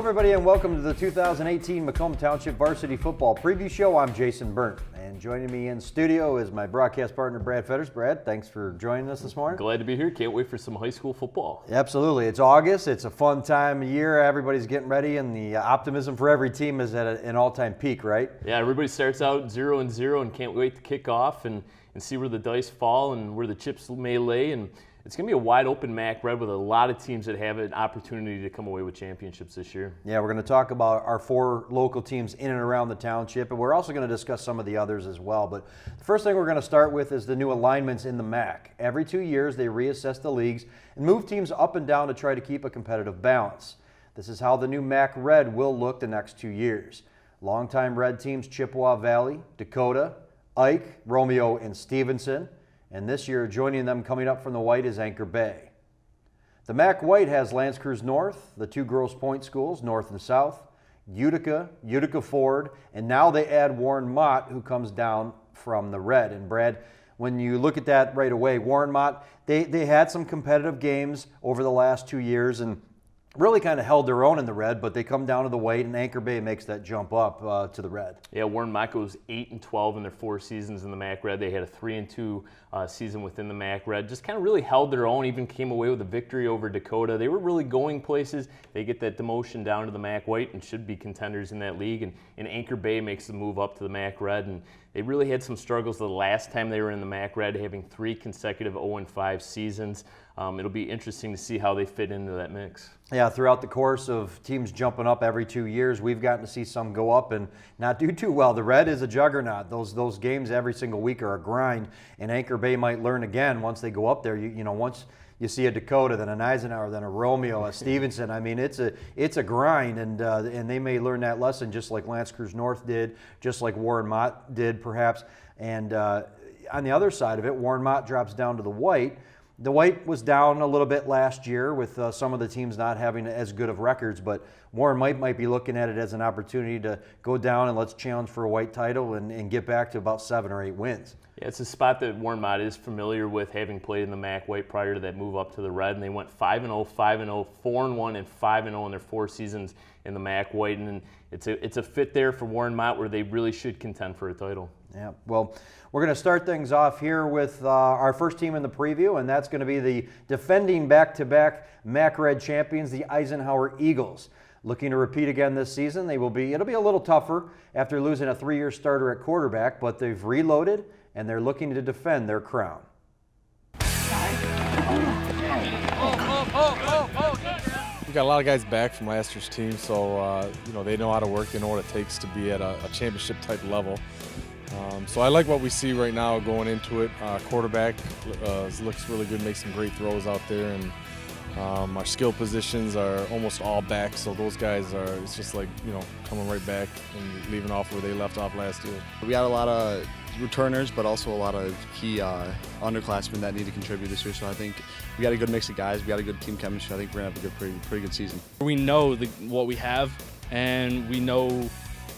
everybody, and welcome to the 2018 Macomb Township Varsity Football Preview Show. I'm Jason Burnt, and joining me in studio is my broadcast partner, Brad Fetters. Brad, thanks for joining us this morning. Glad to be here. Can't wait for some high school football. Absolutely. It's August. It's a fun time of year. Everybody's getting ready, and the optimism for every team is at an all-time peak, right? Yeah, everybody starts out 0-0 and can't wait to kick off and see where the dice fall and where the chips may lay. And it's going to be a wide open MAC Red with a lot of teams that have an opportunity to come away with championships this year. Yeah, we're going to talk about our 4 local teams in and around the township, and we're also going to discuss some of the others as well. But the first thing we're going to start with is the new alignments in the MAC. Every 2 years, they reassess the leagues and move teams up and down to try to keep a competitive balance. This is how the new MAC Red will look the next 2 years. Longtime Red teams Chippewa Valley, Dakota, Ike, Romeo, and Stevenson. And this year, joining them coming up from the White is Anchor Bay. The MAC White has L'Anse Creuse North, the 2 Grosse Pointe schools, North and South, Utica, Utica Ford, and now they add Warren Mott, who comes down from the Red. And Brad, when you look at that right away, Warren Mott, they had some competitive games over the last 2 years and really kind of held their own in the Red, but they come down to the White, and Anchor Bay makes that jump up to the Red. Yeah, Warren Mott goes 8-12 in their 4 seasons in the MAC Red. They had a 3-2 season within the MAC Red. Just kind of really held their own, even came away with a victory over Dakota. They were really going places. They get that demotion down to the MAC White and should be contenders in that league. And Anchor Bay makes the move up to the MAC Red. And they really had some struggles the last time they were in the MAC Red, having 3 consecutive 0-5 seasons. It'll be interesting to see how they fit into that mix. Yeah, throughout the course of teams jumping up every 2 years, we've gotten to see some go up and not do too well. The Red is a juggernaut. Those games every single week are a grind, and Anchor Bay might learn again once they go up there. You know, once you see a Dakota, then an Eisenhower, then a Romeo, a Stevenson. I mean, it's a grind, and they may learn that lesson just like L'Anse Creuse North did, just like Warren Mott did, perhaps. And on the other side of it, Warren Mott drops down to the White. The White was down a little bit last year with some of the teams not having as good of records, but Warren might be looking at it as an opportunity to go down and let's challenge for a White title and get back to about 7 or 8 wins. Yeah, it's a spot that Warren Mott is familiar with, having played in the MAC White prior to that move up to the Red, and they went 5-0, 5-0, 4-1, and 5-0 in their 4 seasons in the MAC White, and it's a fit there for Warren Mott where they really should contend for a title. Yeah, well, we're going to start things off here with our first team in the preview, and that's going to be the defending back-to-back MAC Red champions, the Eisenhower Eagles. Looking to repeat again this season. It'll be a little tougher after losing a 3-year starter at quarterback, but they've reloaded and they're looking to defend their crown. We got a lot of guys back from last year's team, so they know how to work. They know what it takes to be at a championship type level. So I like what we see right now going into it. Quarterback looks really good, makes some great throws out there, and our skill positions are almost all back. So those guys it's just like coming right back and leaving off where they left off last year. We got a lot of returners, but also a lot of key underclassmen that need to contribute this year. So I think we got a good mix of guys. We got a good team chemistry. I think we're gonna have a pretty good season. We know what we have, and we know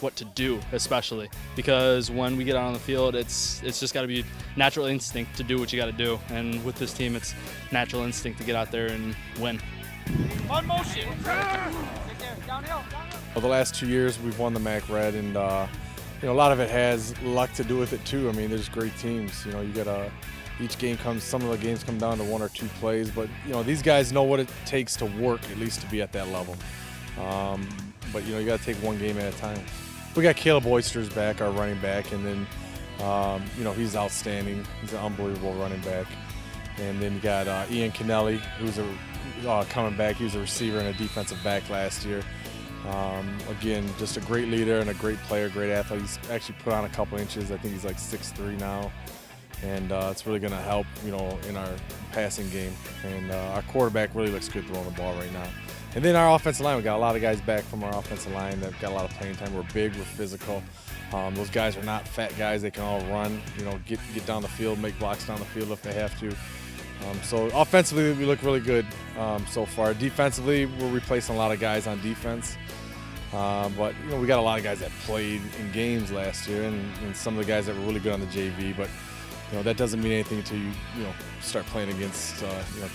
what to do, especially because when we get out on the field, it's just got to be natural instinct to do what you got to do. And with this team, it's natural instinct to get out there and win. On motion. Well, the last 2 years we've won the MAC Red, and a lot of it has luck to do with it too. I mean, there's great teams. You got each game some of the games come down to 1 or 2 plays, but these guys know what it takes to work at least to be at that level. But you got to take one game at a time. We got Caleb Oysters back, our running back, and then he's outstanding. He's an unbelievable running back. And then you got Ian Kennelly, who's coming back. He was a receiver and a defensive back last year. Again, just a great leader and a great player, great athlete. He's actually put on a couple inches. I think he's like 6'3" now. And it's really going to help, in our passing game. And our quarterback really looks good throwing the ball right now. And then our offensive line, we got a lot of guys back from our offensive line that got a lot of playing time. We're big, we're physical. Those guys are not fat guys. They can all run, get down the field, make blocks down the field if they have to. So offensively, we look really good so far. Defensively, we're replacing a lot of guys on defense. But we got a lot of guys that played in games last year, and some of the guys that were really good on the JV. But that doesn't mean anything until you start playing against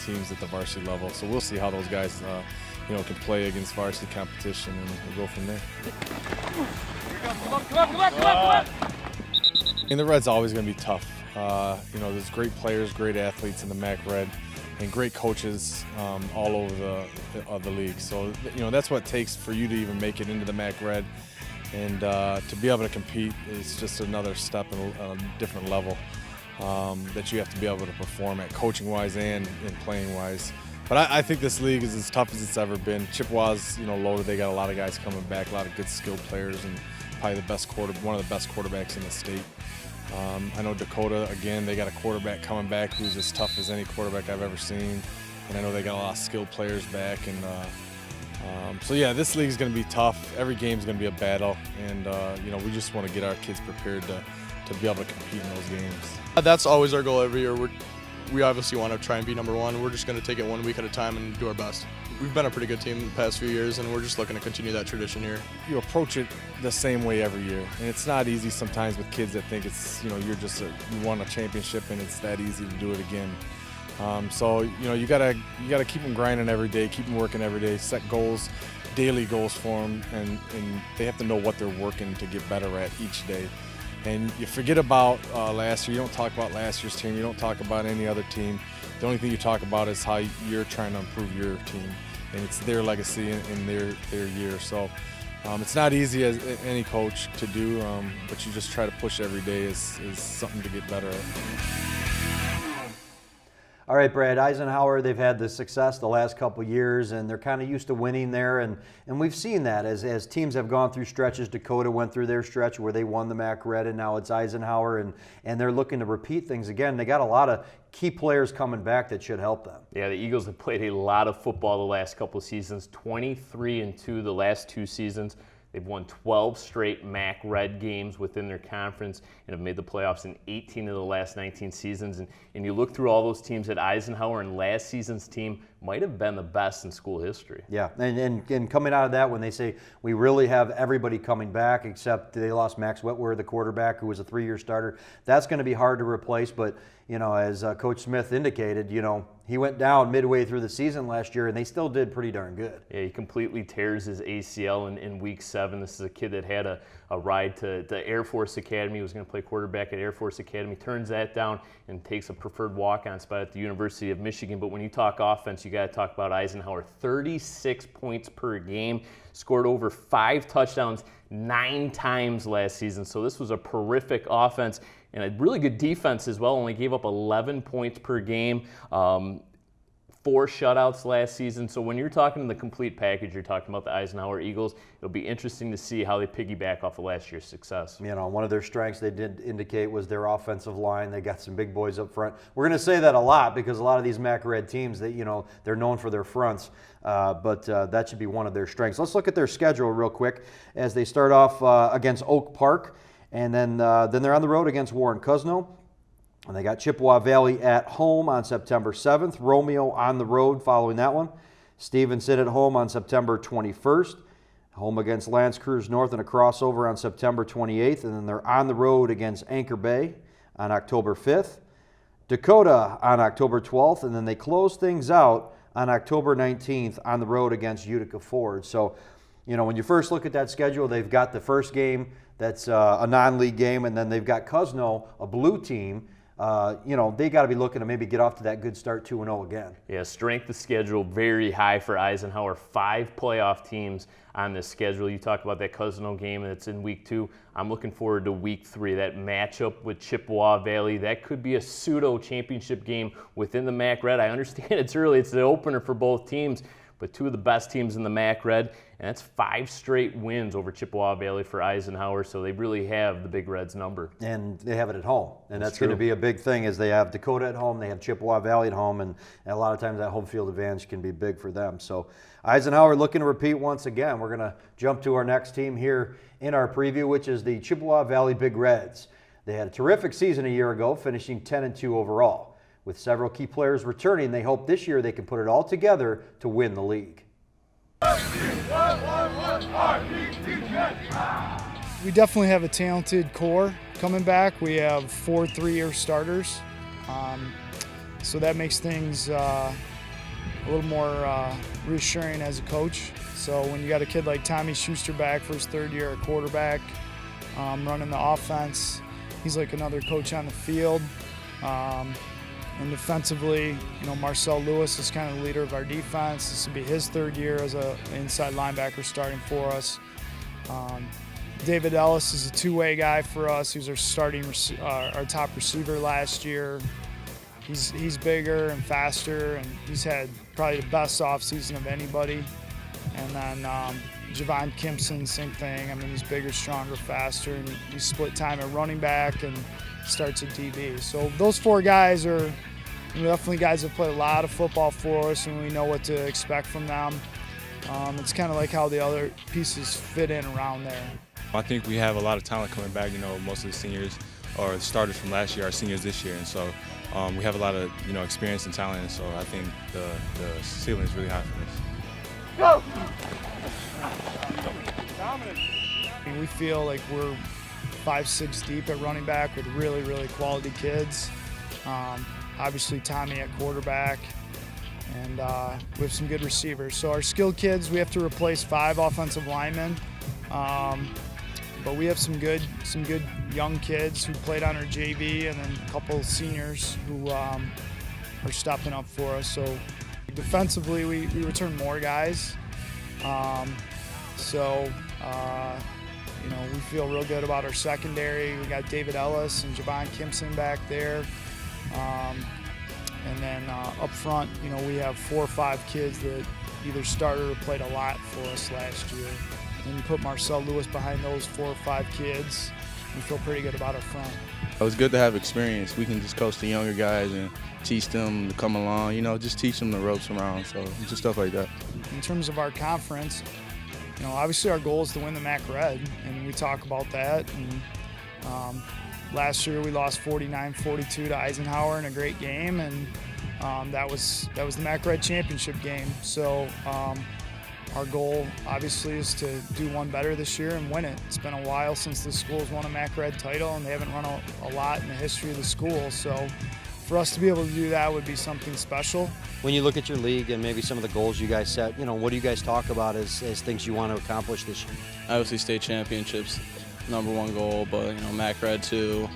teams at the varsity level. So we'll see how those guys can play against varsity competition, and we'll go from there. Come on. And the Red's always going to be tough. There's great players, great athletes in the MAC Red, and great coaches all over the league. So that's what it takes for you to even make it into the MAC Red, and to be able to compete is just another step in a different level that you have to be able to perform at, coaching-wise and playing-wise. But I think this league is as tough as it's ever been. Chippewa's loaded. They got a lot of guys coming back, a lot of good skilled players, and probably one of the best quarterbacks in the state. I know Dakota, again, they got a quarterback coming back who's as tough as any quarterback I've ever seen. And I know they got a lot of skilled players back. And so, yeah, this league is going to be tough. Every game is going to be a battle. And, we just want to get our kids prepared to be able to compete in those games. That's always our goal every year. We obviously want to try and be number one. We're just going to take it 1 week at a time and do our best. We've been a pretty good team the past few years, and we're just looking to continue that tradition here. You approach it the same way every year, and it's not easy sometimes with kids that think it's you won a championship and it's that easy to do it again. So you gotta keep them grinding every day, keep them working every day, set goals, daily goals for them, and they have to know what they're working to get better at each day. And you forget about last year. You don't talk about last year's team. You don't talk about any other team. The only thing you talk about is how you're trying to improve your team, and it's their legacy in their year. So it's not easy as any coach to do, but you just try to push every day as something to get better at. All right, Brad, Eisenhower, they've had the success the last couple years, and they're kind of used to winning there, and we've seen that as teams have gone through stretches. Dakota went through their stretch where they won the MAC Red, and now it's Eisenhower, and they're looking to repeat things again. They got a lot of key players coming back that should help them. Yeah, the Eagles have played a lot of football the last couple of seasons, 23-2 the last 2 seasons. They've won 12 straight MAC Red games within their conference and have made the playoffs in 18 of the last 19 seasons. And you look through all those teams at Eisenhower, and last season's team might have been the best in school history. Yeah, and coming out of that, when they say we really have everybody coming back except they lost Max Wetwer, the quarterback, who was a 3-year starter, that's going to be hard to replace. But, as Coach Smith indicated, he went down midway through the season last year, and they still did pretty darn good. Yeah, he completely tears his ACL in week 7. This is a kid that had a ride to the Air Force Academy. He was going to play quarterback at Air Force Academy, turns that down and takes a preferred walk-on spot at the University of Michigan. But when you talk offense, you got to talk about Eisenhower. 36 points per game, scored over 5 touchdowns 9 times last season. So this was a terrific offense and a really good defense as well. Only gave up 11 points per game. 4 shutouts last season. So when you're talking to the complete package, you're talking about the Eisenhower Eagles. It'll be interesting to see how they piggyback off of last year's success. One of their strengths they did indicate was their offensive line. They got some big boys up front. We're going to say that a lot because a lot of these MAC Red teams, they're known for their fronts, but that should be one of their strengths. Let's look at their schedule real quick as they start off against Oak Park, and then they're on the road against Warren Cousino. And they got Chippewa Valley at home on September 7th. Romeo on the road following that one. Stevenson at home on September 21st. Home against L'Anse Creuse North and a crossover on September 28th. And then they're on the road against Anchor Bay on October 5th. Dakota on October 12th. And then they close things out on October 19th on the road against Utica Ford. So, when you first look at that schedule, they've got the first game that's a non-league game. And then they've got Cousino, a blue team. They got to be looking to maybe get off to that good start 2-0 again. Yeah, strength of schedule very high for Eisenhower. 5 playoff teams on this schedule. You talk about that Cousino game that's in week 2. I'm looking forward to week 3. That matchup with Chippewa Valley, that could be a pseudo championship game within the MAC Red. I understand it's early. It's the opener for both teams, but 2 of the best teams in the MAC Red, and that's 5 straight wins over Chippewa Valley for Eisenhower, so they really have the Big Reds number. And they have it at home, and that's going to be a big thing as they have Dakota at home, they have Chippewa Valley at home, and a lot of times that home field advantage can be big for them. So Eisenhower looking to repeat once again. We're going to jump to our next team here in our preview, which is the Chippewa Valley Big Reds. They had a terrific season a year ago, finishing 10-2 overall. With several key players returning, they hope this year they can put it all together to win the league. We definitely have a talented core coming back. We have 4 3-year starters, so that makes things a little more reassuring as a coach. So when you got a kid like Tommy Schuster back for his 3rd year at quarterback, running the offense, he's like another coach on the field. And defensively, Marcel Lewis is kind of the leader of our defense. This will be his 3rd year as an inside linebacker starting for us. David Ellis is a two-way guy for us. He was our top receiver last year. He's bigger and faster, and he's had probably the best offseason of anybody. And then Javon Kimpson, same thing. I mean, he's bigger, stronger, faster, and he split time at running back and starts at DB. So those 4 guys are definitely guys that play a lot of football for us, and we know what to expect from them. It's kind of like how the other pieces fit in around there. I think we have a lot of talent coming back. Most of the seniors or the starters from last year are seniors this year, and so we have a lot of experience and talent. And so I think the ceiling is really high for us. Go! We feel like we're 5-6 deep at running back with really, really quality kids. Obviously Tommy at quarterback, and we have some good receivers. So our skilled kids, we have to replace 5 offensive linemen. But we have some good young kids who played on our JV, and then a couple seniors who are stepping up for us. So defensively, we return more guys. We feel real good about our secondary. We got David Ellis and Javon Kimpson back there. And then up front, we have 4 or 5 kids that either started or played a lot for us last year. And you put Marcel Lewis behind those 4 or 5 kids, we feel pretty good about our front. It was good to have experience. We can just coach the younger guys and teach them to come along, just teach them the ropes around, so just stuff like that. In terms of our conference, obviously our goal is to win the MAC Red, and we talk about that. And last year we lost 49-42 to Eisenhower in a great game, and that was the MAC Red championship game. So our goal obviously is to do one better this year and win it. It's been a while since the school's won a MAC Red title, and they haven't run a lot in the history of the school. So for us to be able to do that would be something special. When you look at your league and maybe some of the goals you guys set, what do you guys talk about as things you want to accomplish this year? Obviously state championships, #1 goal, but MAC Red too.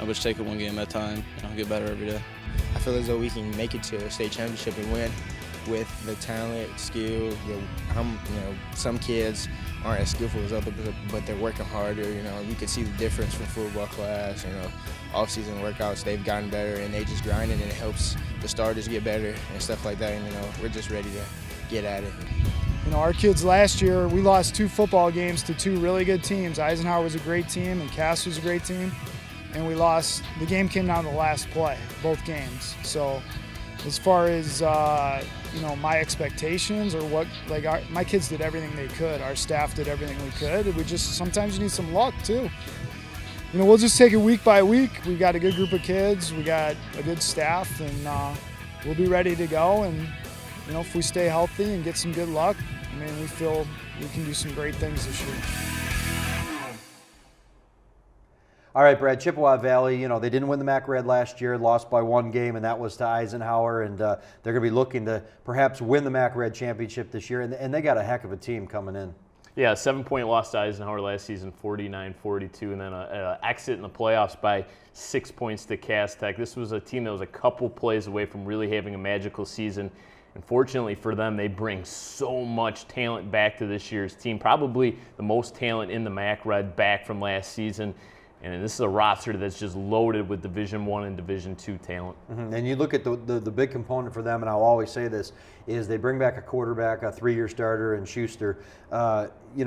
I'll just take it one game at a time, get better every day. I feel as though we can make it to a state championship and win with the talent, skill. Some kids aren't as skillful as others, but they're working harder. You can see the difference from football class. Off-season workouts, they've gotten better, and they just grinding, and it helps the starters get better and stuff like that. And we're just ready to get at it. Our kids last year, we lost 2 football games to 2 really good teams. Eisenhower was a great team, and Cass was a great team. And we lost. The game came down to the last play, both games. So as far as my expectations or my kids did everything they could. Our staff did everything we could. We just sometimes you need some luck too. We'll just take it week by week. We got a good group of kids. We got a good staff, and we'll be ready to go. And if we stay healthy and get some good luck, we feel we can do some great things this year. All right, Brad, Chippewa Valley, they didn't win the MAC Red last year, lost by 1 game, and that was to Eisenhower, and they're going to be looking to perhaps win the MAC Red championship this year, and they got a heck of a team coming in. Yeah, 7-point loss to Eisenhower last season, 49-42, and then an exit in the playoffs by 6 points to Cass Tech. This was a team that was a couple plays away from really having a magical season. Unfortunately for them, they bring so much talent back to this year's team, probably the most talent in the MAC Red back from last season. And this is a roster that's just loaded with Division I and Division II talent. Mm-hmm. And you look at the big component for them, and I'll always say this, is they bring back a quarterback, a 3-year starter, and Schuster.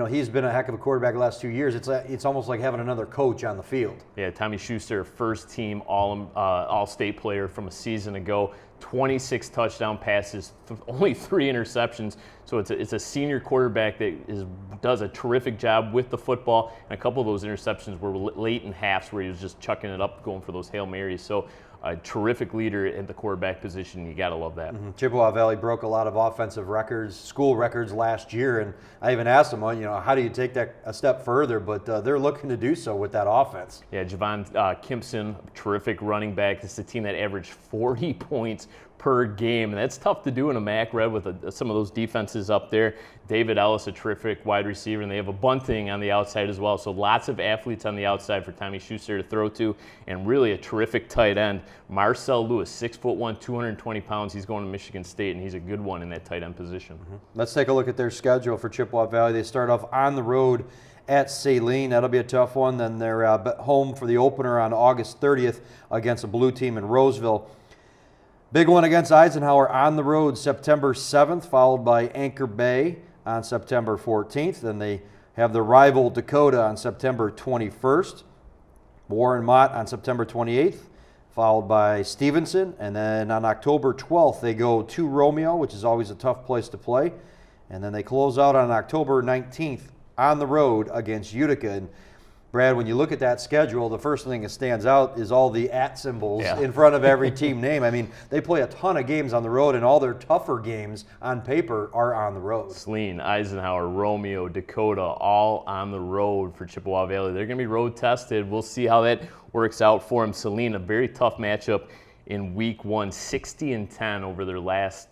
He's been a heck of a quarterback the last 2 years. It's almost like having another coach on the field. Yeah, Tommy Schuster, first-team All-State player from a season ago. 26 touchdown passes, only 3 interceptions. So it's a senior quarterback that does a terrific job with the football. And a couple of those interceptions were late in halves where he was just chucking it up, going for those Hail Marys. So a terrific leader at the quarterback position. You got to love that. Chippewa Valley broke a lot of offensive records, school records last year, and I even asked them, how do you take that a step further? But they're looking to do so with that offense. Yeah, Javon Kimpson, terrific running back. This is a team that averaged 40 points per game, and that's tough to do in a MAC Red with some of those defenses up there. David Ellis, a terrific wide receiver, and they have a Bunting on the outside as well. So lots of athletes on the outside for Tommy Schuster to throw to, and really a terrific tight end. Marcel Lewis, 6'1", 220 pounds. He's going to Michigan State, and he's a good one in that tight end position. Let's take a look at their schedule for Chippewa Valley. They start off on the road at Saline. That'll be a tough one. Then they're home for the opener on August 30th against a blue team in Roseville. Big one against Eisenhower on the road September 7th, followed by Anchor Bay on September 14th. Then they have the rival Dakota on September 21st. Warren Mott on September 28th, followed by Stevenson. And then on October 12th, they go to Romeo, which is always a tough place to play. And then they close out on October 19th on the road against Utica. And Brad, when you look at that schedule, the first thing that stands out is all the @ symbols in front of every team name. I mean, they play a ton of games on the road, and all their tougher games on paper are on the road. Saline, Eisenhower, Romeo, Dakota, all on the road for Chippewa Valley. They're going to be road tested. We'll see how that works out for them. Saline, a very tough matchup in week 1, 60-10 over their last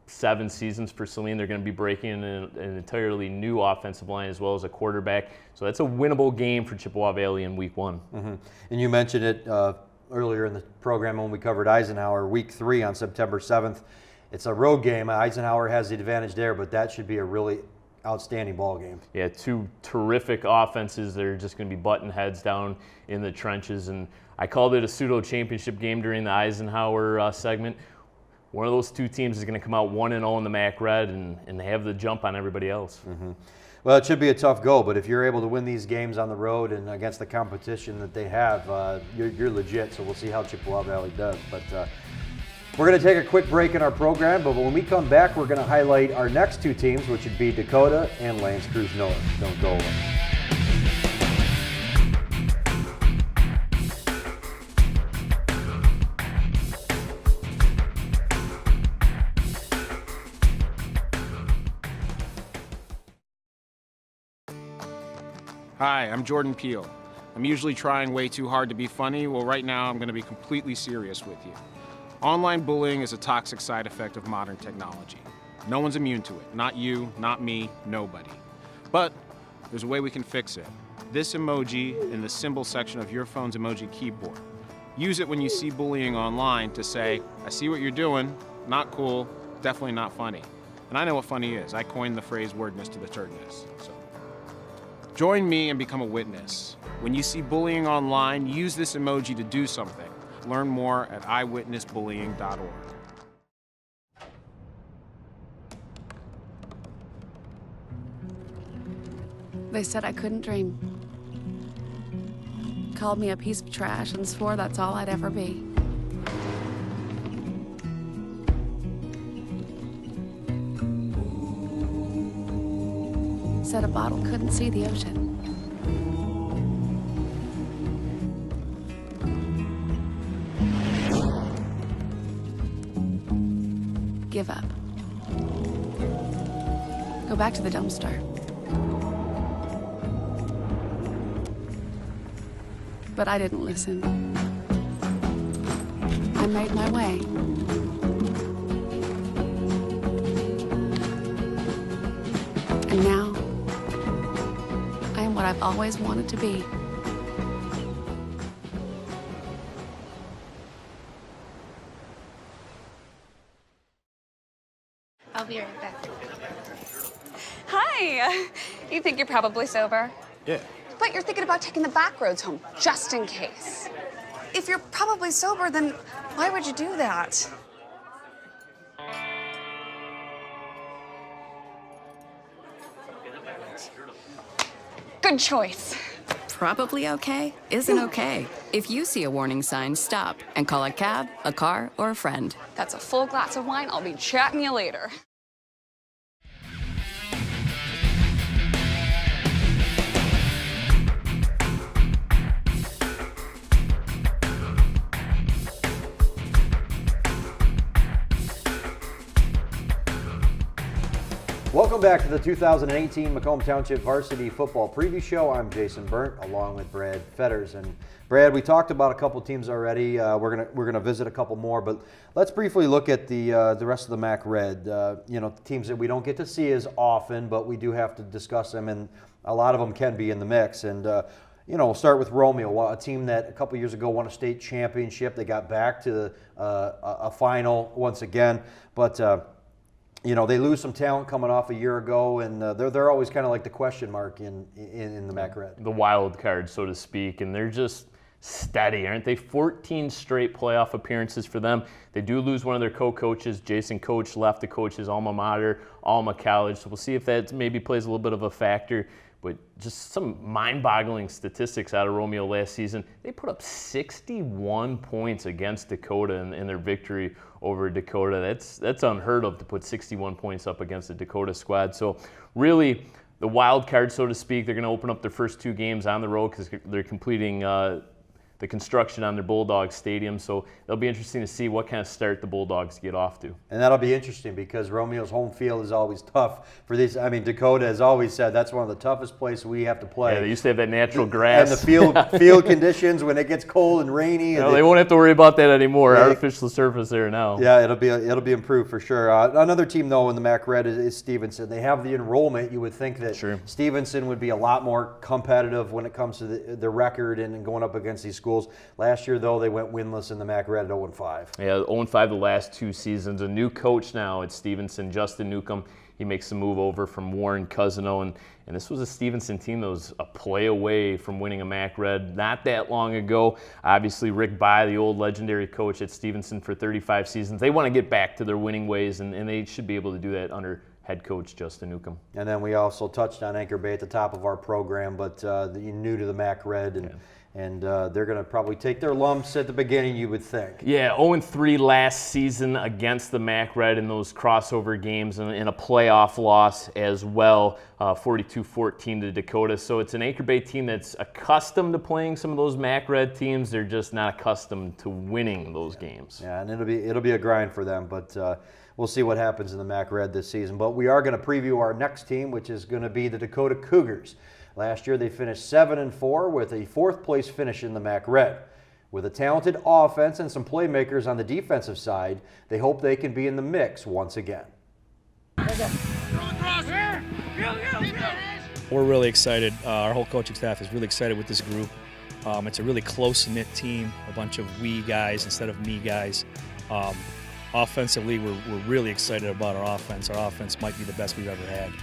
7 seasons for Saline. They're going to be breaking in an entirely new offensive line as well as a quarterback. So that's a winnable game for Chippewa Valley in week 1. And you mentioned it earlier in the program when we covered Eisenhower, week 3 on September 7th. It's a road game. Eisenhower has the advantage there, but that should be a really outstanding ball game. Yeah, 2 terrific offenses. They're just going to be butting heads down in the trenches. And I called it a pseudo-championship game during the Eisenhower segment. One of those 2 teams is going to come out 1-0 in the MAC Red and have the jump on everybody else. Well, it should be a tough go, but if you're able to win these games on the road and against the competition that they have, you're legit. So we'll see how Chippewa Valley does. But we're going to take a quick break in our program, but when we come back, we're going to highlight our next 2 teams, which would be Dakota and L'Anse Creuse North. Don't go away. Hi, I'm Jordan Peele. I'm usually trying way too hard to be funny. Well, right now I'm going to be completely serious with you. Online bullying is a toxic side effect of modern technology. No one's immune to it. Not you, not me, nobody. But there's a way we can fix it. This emoji in the symbol section of your phone's emoji keyboard. Use it when you see bullying online to say, I see what you're doing, not cool, definitely not funny. And I know what funny is. I coined the phrase wordness to the turdness. So join me and become a witness. When you see bullying online, use this emoji to do something. Learn more at eyewitnessbullying.org. They said I couldn't dream. Called me a piece of trash and swore that's all I'd ever be. Said a bottle couldn't see the ocean. Give up. Go back to the dumpster. But I didn't listen. I made my way. And now, I am what I've always wanted to be. I'll be right back. Hi. You think you're probably sober? Yeah. But you're thinking about taking the back roads home, just in case. If you're probably sober, then why would you do that? Good choice. Probably okay isn't okay. If you see a warning sign, stop and call a cab, a car, or a friend. That's a full glass of wine. I'll be chatting you later. Welcome back to the 2018 Macomb Township Varsity Football Preview Show. I'm Jason Burnt, along with Brad Fetters. And Brad, we talked about a couple teams already. We're gonna visit a couple more, but let's briefly look at the rest of the MAC Red. Teams that we don't get to see as often, but we do have to discuss them, and a lot of them can be in the mix. And we'll start with Romeo, a team that a couple years ago won a state championship. They got back to a final once again, but they lose some talent coming off a year ago, and they're always kind of like the question mark in the MAC Red. The wild card, so to speak, and they're just steady, aren't they? 14 straight playoff appearances for them. They do lose one of their co-coaches. Jason Coach left to coach his alma mater, Alma College, so we'll see if that maybe plays a little bit of a factor. But just some mind-boggling statistics out of Romeo last season. They put up 61 points against Dakota in their victory over Dakota. That's unheard of, to put 61 points up against the Dakota squad. So really, the wild card, so to speak, they're going to open up their first 2 games on the road because they're completing the construction on their Bulldogs Stadium. So it'll be interesting to see what kind of start the Bulldogs get off to. And that'll be interesting because Romeo's home field is always tough for these. I mean, Dakota has always said that's one of the toughest places we have to play. Yeah, they used to have that natural grass. And the field conditions when it gets cold and rainy. No, they won't have to worry about that anymore. Artificial surface there now. Yeah, it'll be improved for sure. Another team, though, in the MAC Red is Stevenson. They have the enrollment. You would think that Stevenson would be a lot more competitive when it comes to the record and going up against these schools. Last year, though, they went winless in the MAC Red at 0-5. Yeah, 0-5 the last 2 seasons. A new coach now at Stevenson, Justin Newcomb. He makes the move over from Warren Cousino, and this was a Stevenson team that was a play away from winning a MAC Red not that long ago. Obviously, Rick Bye, the old legendary coach at Stevenson for 35 seasons, they want to get back to their winning ways, and they should be able to do that under head coach Justin Newcomb. And then we also touched on Anchor Bay at the top of our program, but new to the MAC Red, and they're going to probably take their lumps at the beginning, you would think. Yeah, 0-3 last season against the MAC Red in those crossover games, and a playoff loss as well, 42-14 to Dakota. So it's an Anchor Bay team that's accustomed to playing some of those MAC Red teams. They're just not accustomed to winning those games. Yeah, and it'll be a grind for them, but we'll see what happens in the MAC Red this season. But we are going to preview our next team, which is going to be the Dakota Cougars. Last year, they finished 7-4 with a 4th place finish in the MAC Red. With a talented offense and some playmakers on the defensive side, they hope they can be in the mix once again. We're really excited. Our whole coaching staff is really excited with this group. It's a really close-knit team, a bunch of we guys instead of me guys. Offensively, we're really excited about our offense. Our offense might be the best we've ever had.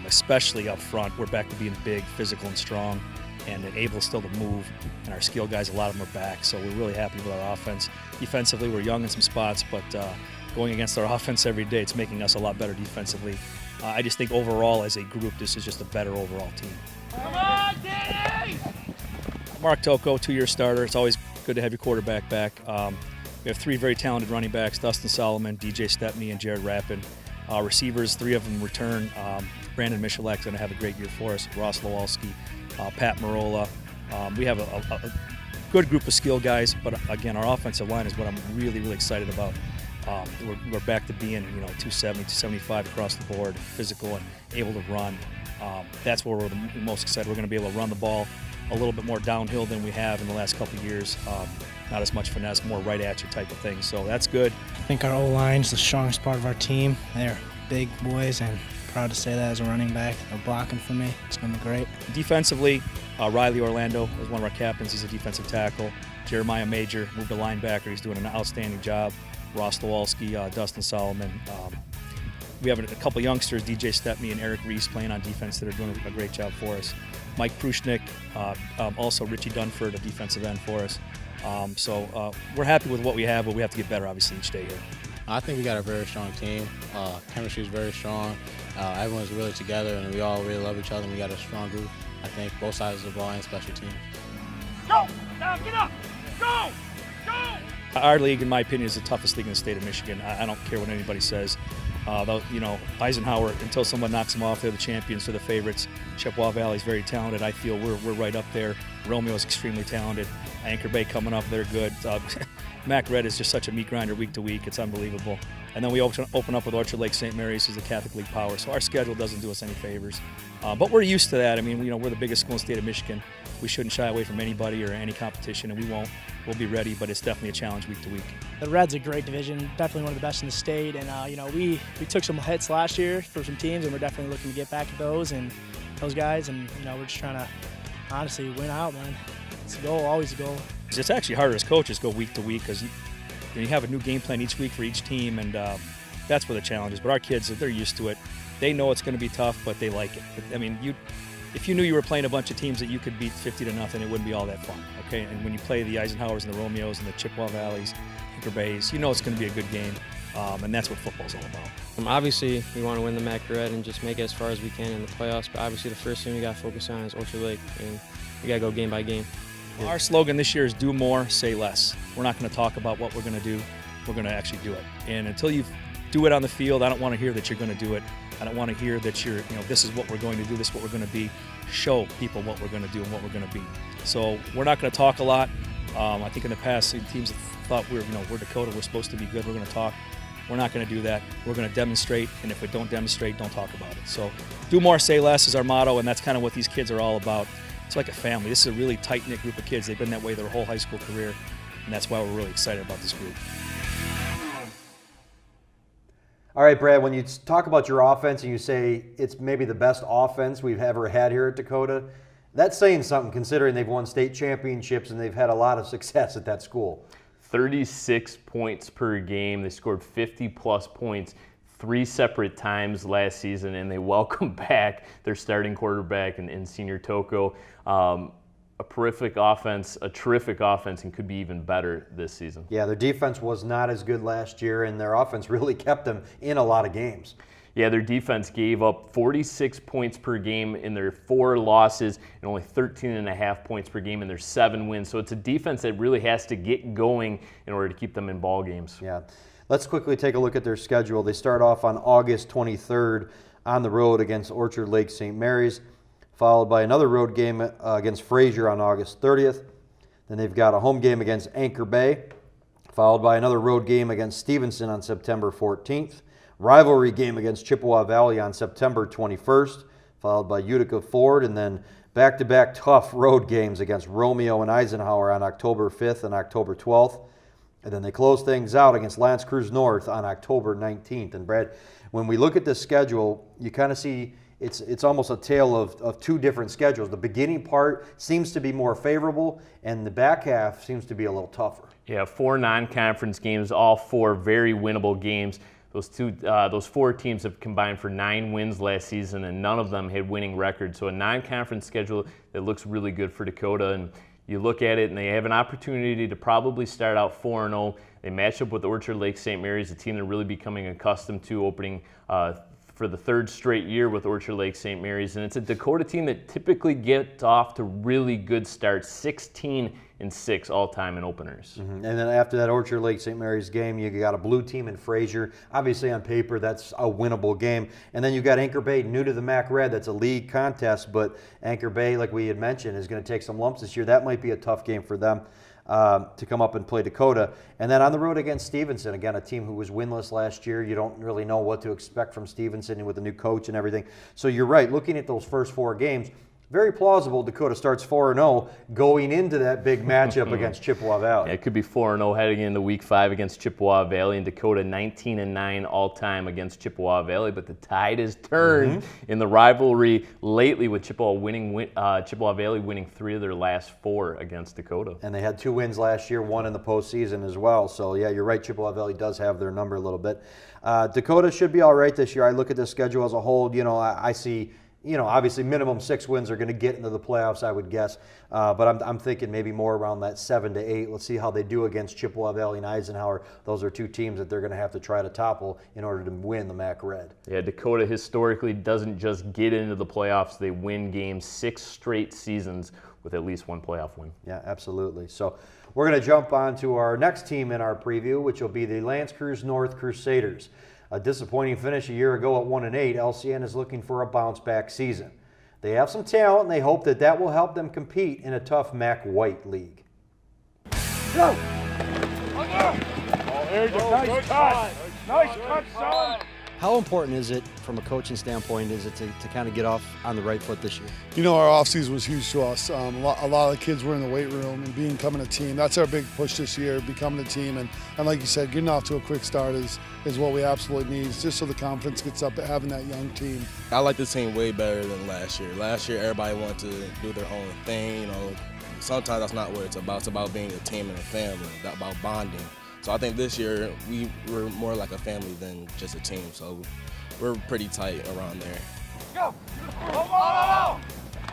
Especially up front. We're back to being big, physical, and strong, and able still to move. And our skill guys, a lot of them are back, so we're really happy with our offense. Defensively, we're young in some spots, but going against our offense every day, it's making us a lot better defensively. I just think overall, as a group, this is just a better overall team. Come on, Danny! Mark Toko, 2-year starter. It's always good to have your quarterback back. We have 3 very talented running backs: Dustin Solomon, DJ Stepney, and Jared Rappin. Receivers, 3 of them return. Brandon Michalak's going to have a great year for us. Ross Lowalski, Pat Marola. We have a good group of skill guys, but again, our offensive line is what I'm really, really excited about. We're back to being 270, 275 across the board, physical and able to run. That's where we're the most excited. We're going to be able to run the ball a little bit more downhill than we have in the last couple of years. Not as much finesse, more right at you type of thing. So that's good. I think our O-line is the strongest part of our team. They're big boys, and proud to say that as a running back. They're blocking for me. It's going to be great. Defensively, Riley Orlando is one of our captains. He's a defensive tackle. Jeremiah Major moved to linebacker. He's doing an outstanding job. Ross Lowalski, Dustin Solomon. We have a couple youngsters, DJ Stepney and Eric Reese, playing on defense that are doing a great job for us. Mike Prushnik, also Richie Dunford, a defensive end for us. So we're happy with what we have, but we have to get better, obviously, each day here. I think we got a very strong team. Chemistry is very strong. Everyone's really together, and we all really love each other, and we got a strong group. I think both sides of the ball and special teams. Go! Now get up! Go! Go! Our league, in my opinion, is the toughest league in the state of Michigan. I don't care what anybody says. Eisenhower, until someone knocks them off, they're the champions, they're the favorites. Chippewa Valley is very talented. I feel we're right up there. Romeo is extremely talented. Anchor Bay coming up, they're good. Mac Red is just such a meat grinder week to week. It's unbelievable. And then we open up with Orchard Lake St. Mary's, who's the Catholic League power. So our schedule doesn't do us any favors. But we're used to that. I mean, we're the biggest school in the state of Michigan. We shouldn't shy away from anybody or any competition, and we won't. We'll be ready, but it's definitely a challenge week to week. The Red's a great division, definitely one of the best in the state. And, we took some hits last year for some teams, and we're definitely looking to get back at those guys. And, we're just trying to honestly win out, man. It's a goal, always a goal. It's actually harder as coaches go week to week because you have a new game plan each week for each team, and that's where the challenge is. But our kids, they're used to it. They know it's going to be tough, but they like it. I mean, if you knew you were playing a bunch of teams that you could beat 50-0, it wouldn't be all that fun, okay? And when you play the Eisenhowers and the Romeos and the Chippewa Valleys, Anchor Bays, you know it's going to be a good game, and that's what football's all about. Obviously, we want to win the MAC Red and just make it as far as we can in the playoffs, but obviously the first thing we got to focus on is Orchard Lake, and we got to go game by game. Our slogan this year is do more, say less. We're not going to talk about what we're going to do. We're going to actually do it. And until you do it on the field, I don't want to hear that you're going to do it. I don't want to hear that this is what we're going to do, this is what we're going to be. Show people what we're going to do and what we're going to be. So we're not going to talk a lot. I think in the past, teams have thought we're Dakota, we're supposed to be good, we're going to talk. We're not going to do that. We're going to demonstrate, and if we don't demonstrate, don't talk about it. So do more, say less is our motto, and that's kind of what these kids are all about. It's like a family. This is a really tight-knit group of kids. They've been that way their whole high school career, and that's why we're really excited about this group. All right, Brad, when you talk about your offense and you say it's maybe the best offense we've ever had here at Dakota, that's saying something considering they've won state championships and they've had a lot of success at that school. 36 points per game. They scored 50-plus points 3 separate times last season, and they welcome back their starting quarterback in Senior Toko. A terrific offense, and could be even better this season. Yeah, their defense was not as good last year, and their offense really kept them in a lot of games. Yeah, their defense gave up 46 points per game in their 4 losses and only 13.5 points per game in their 7 wins. So it's a defense that really has to get going in order to keep them in ball games. Yeah. Let's quickly take a look at their schedule. They start off on August 23rd on the road against Orchard Lake St. Mary's, followed by another road game against Fraser on August 30th. Then they've got a home game against Anchor Bay, followed by another road game against Stevenson on September 14th. Rivalry game against Chippewa Valley on September 21st, followed by Utica Ford, and then back-to-back tough road games against Romeo and Eisenhower on October 5th and October 12th. And then they close things out against L'Anse Creuse North on October 19th. And Brad, when we look at this schedule, you kind of see it's almost a tale of 2 different schedules. The beginning part seems to be more favorable, and the back half seems to be a little tougher. Yeah, 4 non-conference games, all 4 very winnable games. Those 4 teams have combined for 9 wins last season, and none of them had winning records. So a non-conference schedule that looks really good for Dakota. And you look at it, and they have an opportunity to probably start out 4-0. They match up with Orchard Lake St. Mary's, a team they're really becoming accustomed to, opening for the 3rd straight year with Orchard Lake St. Mary's. And it's a Dakota team that typically gets off to really good starts, 16-6 all-time in openers. Mm-hmm. And then after that Orchard Lake St. Mary's game, you got a blue team in Fraser. Obviously on paper, that's a winnable game. And then you got Anchor Bay, new to the MAC Red. That's a league contest, but Anchor Bay, like we had mentioned, is going to take some lumps this year. That might be a tough game for them to come up and play Dakota. And then on the road against Stevenson, again, a team who was winless last year. You don't really know what to expect from Stevenson with a new coach and everything. So you're right, looking at those first 4 games, very plausible Dakota starts 4-0 going into that big matchup against Chippewa Valley. Yeah, it could be 4-0 heading into Week 5 against Chippewa Valley, and Dakota 19-9 all-time against Chippewa Valley. But the tide has turned in the rivalry lately, with Chippewa Valley winning 3 of their last 4 against Dakota. And they had 2 wins last year, 1 in the postseason as well. So yeah, you're right, Chippewa Valley does have their number a little bit. Dakota should be all right this year. I look at the schedule as a whole. I see, obviously minimum 6 wins are going to get into the playoffs, I would guess. But I'm thinking maybe more around that 7 to 8. Let's see how they do against Chippewa Valley and Eisenhower. Those are 2 teams that they're going to have to try to topple in order to win the MAC Red. Yeah, Dakota historically doesn't just get into the playoffs. They win games 6 straight seasons with at least 1 playoff win. Yeah, absolutely. So we're going to jump on to our next team in our preview, which will be the L'Anse Creuse North Crusaders. A disappointing finish a year ago at 1-8, LCN is looking for a bounce-back season. They have some talent, and they hope that will help them compete in a tough MAC White league. Go! Oh, there you go. Nice cut. Nice cut, son. How important is it, from a coaching standpoint, is it to kind of get off on the right foot this year? You know, our offseason was huge to us. A lot of the kids were in the weight room and becoming a team. That's our big push this year, becoming a team. And like you said, getting off to a quick start is what we absolutely need, just so the confidence gets up, having that young team. I like the team way better than last year. Last year, everybody wanted to do their own thing. You know, sometimes that's not what it's about. It's about being a team and a family, about bonding. So I think this year we were more like a family than just a team. So we're pretty tight around there. Go! Go!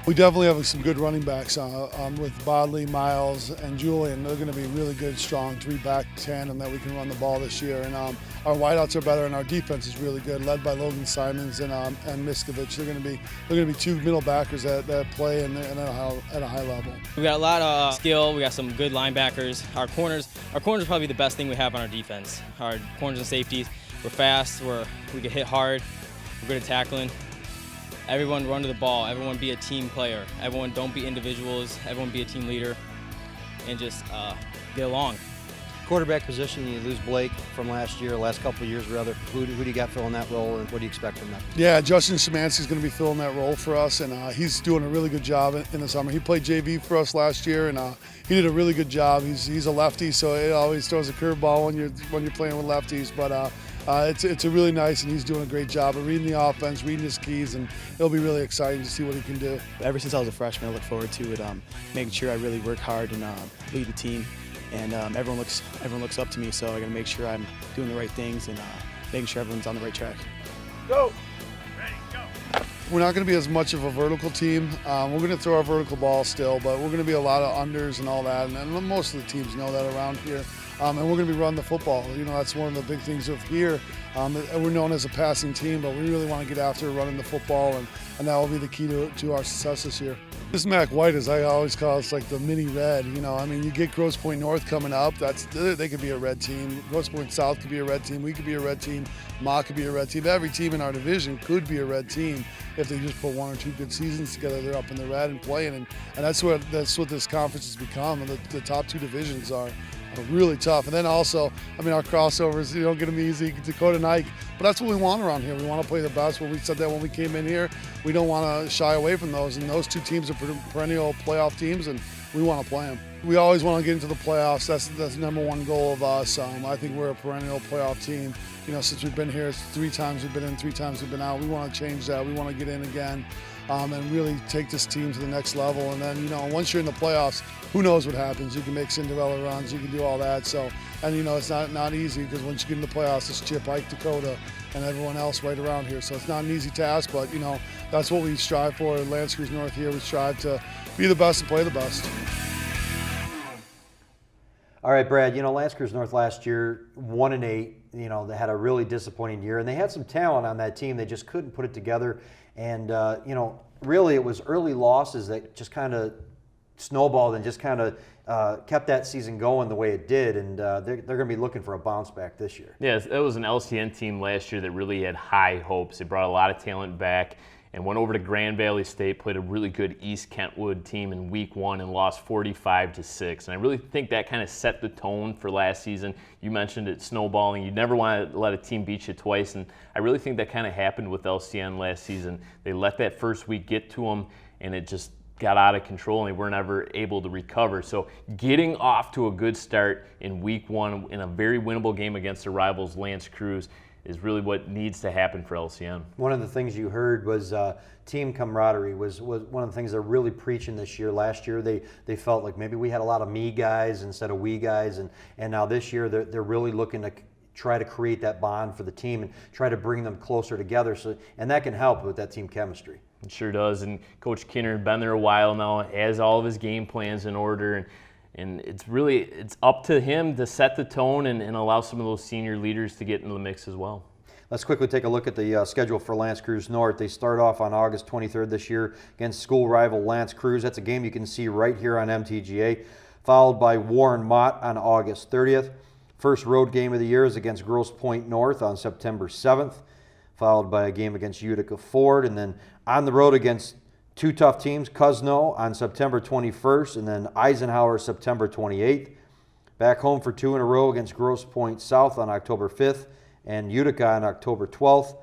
We definitely have some good running backs with Bodley, Miles, and Julian. They're going to be really good, strong three-back tandem that we can run the ball this year. And our wideouts are better, and our defense is really good, led by Logan Simons and Miskovich. They're going to be two middle backers that play and at a high level. We got a lot of skill. We got some good linebackers. Our corners are probably the best thing we have on our defense. Our corners and safeties. We're fast. We can hit hard. We're good at tackling. Everyone run to the ball. Everyone be a team player. Everyone don't be individuals. Everyone be a team leader, and just get along. Quarterback position, you lose Blake from last couple of years rather. Who do you got filling that role, and what do you expect from them? Yeah, Justin Szymanski's going to be filling that role for us, and he's doing a really good job in the summer. He played JV for us last year, and he did a really good job. He's a lefty, so it always throws a curveball when you're playing with lefties, but it's a really nice, and he's doing a great job of reading the offense, reading his keys, and it'll be really exciting to see what he can do. Ever since I was a freshman, I look forward to it, making sure I really work hard and lead the team. And everyone looks up to me, so I got to make sure I'm doing the right things and making sure everyone's on the right track. Go! Ready, go! We're not going to be as much of a vertical team. We're going to throw our vertical ball still, but we're going to be a lot of unders and all that, and most of the teams know that around here. And we're going to be running the football. You know, that's one of the big things of here. We're known as a passing team, but we really want to get after running the football, and that will be the key to our success this year. This Mac White, as I always call it, it's like the mini red. You know, I mean, you get Grosse Pointe North coming up. They could be a red team. Grosse Pointe South could be a red team. We could be a red team. Ma could be a red team. Every team in our division could be a red team if they just put one or two good seasons together. They're up in the red and playing, and that's what this conference has become. The top two divisions are really tough. And then also, I mean, our crossovers, you don't get them easy, Dakota and Ike, but that's what we want around here. We want to play the best. When we said that when we came in here, we don't want to shy away from those. And those two teams are perennial playoff teams, and we want to play them. We always want to get into the playoffs. That's the number one goal of us. I think we're a perennial playoff team. You know, since we've been here, 3 times we've been in, 3 times we've been out. We want to change that. We want to get in again. And really take this team to the next level. And then, you know, once you're in the playoffs, who knows what happens? You can make Cinderella runs, you can do all that. So, and you know, it's not easy, because once you get in the playoffs, it's Chip, Ike, Dakota, and everyone else right around here. So it's not an easy task, but you know, that's what we strive for. Lance Creuse North here, we strive to be the best and play the best. All right, Brad, you know, Lance Creuse North last year, 1-8, you know, they had a really disappointing year, and they had some talent on that team. They just couldn't put it together. And, you know, really it was early losses that just kind of snowballed and just kind of kept that season going the way it did. And they're going to be looking for a bounce back this year. Yeah, it was an LCN team last year that really had high hopes. They brought a lot of talent back and went over to Grand Valley State, played a really good East Kentwood team in week 1 and lost 45-6. And I really think that kind of set the tone for last season. You mentioned it snowballing. You never want to let a team beat you twice. And I really think that kind of happened with LCN last season. They let that first week get to them, and it just got out of control, and they weren't ever able to recover. So getting off to a good start in week 1 in a very winnable game against their rivals, Lance Creuse, is really what needs to happen for LCN. One of the things you heard was team camaraderie was one of the things they're really preaching this year. Last year they felt like maybe we had a lot of me guys instead of we guys, and now this year they're really looking to try to create that bond for the team and try to bring them closer together. So, and that can help with that team chemistry. It sure does. And Coach Kinner has been there a while now, has all of his game plans in order, and it's up to him to set the tone and allow some of those senior leaders to get into the mix as well. Let's quickly take a look at the schedule for Lance Creuse North. They start off on August 23rd this year against school rival Lance Creuse. That's a game you can see right here on MTGA, followed by Warren Mott on August 30th. First road game of the year is against Grosse Pointe North on September 7th, followed by a game against Utica Ford, and then on the road against 2 tough teams, Cuzno on September 21st, and then Eisenhower September 28th. Back home for 2 in a row against Grosse Pointe South on October 5th and Utica on October 12th.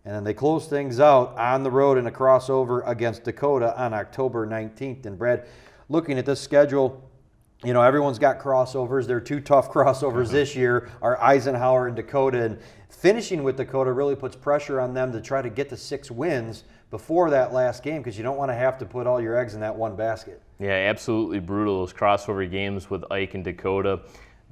And then they close things out on the road in a crossover against Dakota on October 19th. And Brad, looking at this schedule, you know, everyone's got crossovers. There are 2 tough crossovers this year, are Eisenhower and Dakota. And finishing with Dakota really puts pressure on them to try to get to 6 wins before that last game, because you don't want to have to put all your eggs in that one basket. Yeah, absolutely brutal. Those crossover games with Ike and Dakota.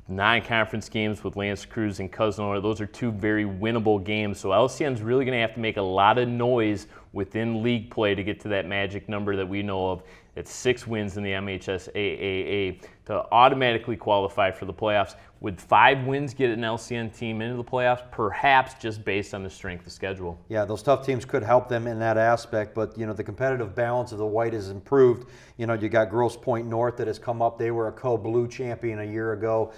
Non-conference games with Lance Creuse and Cousin, those are 2 very winnable games. So LCN's really going to have to make a lot of noise within league play to get to that magic number that we know of. It's 6 wins in the MHSAAA to automatically qualify for the playoffs. Would 5 wins get an LCN team into the playoffs? Perhaps, just based on the strength of schedule. Yeah, those tough teams could help them in that aspect, but you know, the competitive balance of the white has improved. You know, you got Grosse Pointe North that has come up. They were a co-blue champion a year ago.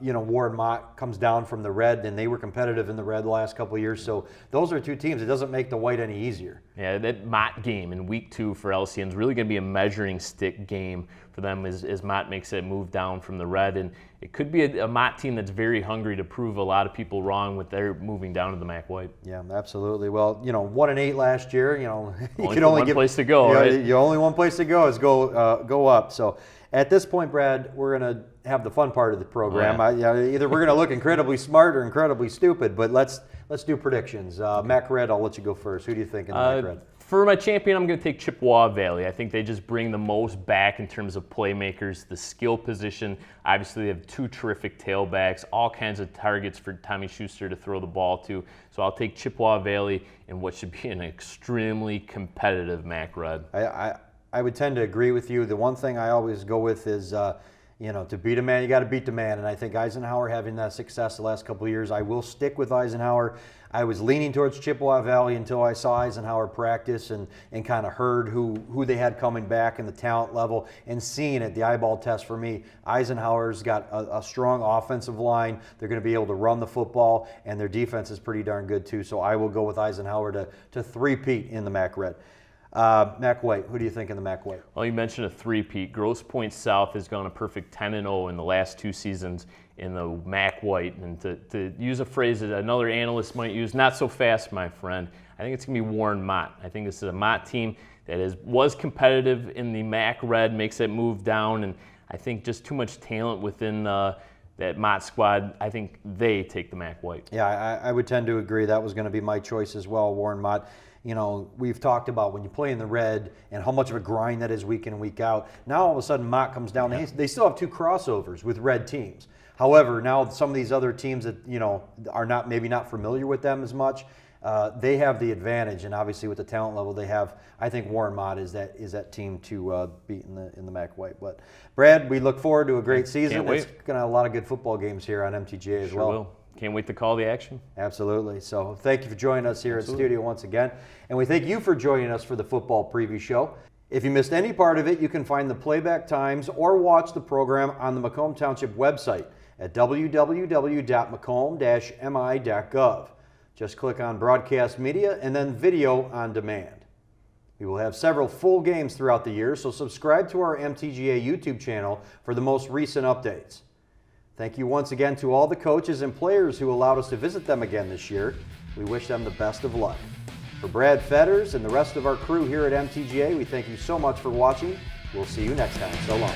You know, Warren Mott comes down from the red, and they were competitive in the red the last couple of years. So those are 2 teams. It doesn't make the white any easier. Yeah, that Mott game in week 2 for LCN is really going to be a measuring stick game for them as Mott makes that move down from the red. And it could be a Mott team that's very hungry to prove a lot of people wrong with their moving down to the MAC white. Yeah, absolutely. Well, you know, 1-8 last year. You know, you only can only one give place to go, you know, right? You only one place to go is go up. So at this point, Brad, we're gonna have the fun part of the program. Oh, yeah. Either we're gonna look incredibly smart or incredibly stupid, but let's do predictions. MAC Red, I'll let you go first. Who do you think in the MAC Red? For my champion, I'm going to take Chippewa Valley. I think they just bring the most back in terms of playmakers, the skill position. Obviously, they have 2 terrific tailbacks, all kinds of targets for Tommy Schuster to throw the ball to. So I'll take Chippewa Valley in what should be an extremely competitive MAC Red. I would tend to agree with you. The one thing I always go with is, you know, to beat a man, you got to beat the man. And I think Eisenhower having that success the last couple of years, I will stick with Eisenhower. I was leaning towards Chippewa Valley until I saw Eisenhower practice and kind of heard who they had coming back and the talent level, and seeing it, the eyeball test for me. Eisenhower's got a strong offensive line. They're going to be able to run the football, and their defense is pretty darn good too. So I will go with Eisenhower to three-peat in the MAC Red. MAC White, who do you think in the MAC White? Well, you mentioned a three-peat. Grosse Pointe South has gone a perfect 10-0 in the last 2 seasons in the MAC White. And to use a phrase that another analyst might use, not so fast, my friend. I think it's going to be Warren Mott. I think this is a Mott team that was competitive in the MAC Red, makes that move down, and I think just too much talent within that Mott squad. I think they take the MAC White. Yeah, I would tend to agree. That was going to be my choice as well, Warren Mott. You know, we've talked about when you play in the red and how much of a grind that is week in and week out. Now all of a sudden Mott comes down. Yeah. They still have 2 crossovers with red teams. However, now some of these other teams that, you know, are maybe not familiar with them as much, they have the advantage. And obviously with the talent level they have, I think Warren Mott is that team to beat in the MAC White. But Brad, we look forward to a great season. Can't wait. It's going to have a lot of good football games here on MTGA as well. Sure will. Can't wait to call the action. Absolutely. So thank you for joining us here at studio once again. And we thank you for joining us for the football preview show. If you missed any part of it, you can find the playback times or watch the program on the Macomb Township website at www.macomb-mi.gov. Just click on Broadcast Media and then Video on Demand. We will have several full games throughout the year, so subscribe to our MTGA YouTube channel for the most recent updates. Thank you once again to all the coaches and players who allowed us to visit them again this year. We wish them the best of luck. For Brad Fetters and the rest of our crew here at MTGA, we thank you so much for watching. We'll see you next time. So long.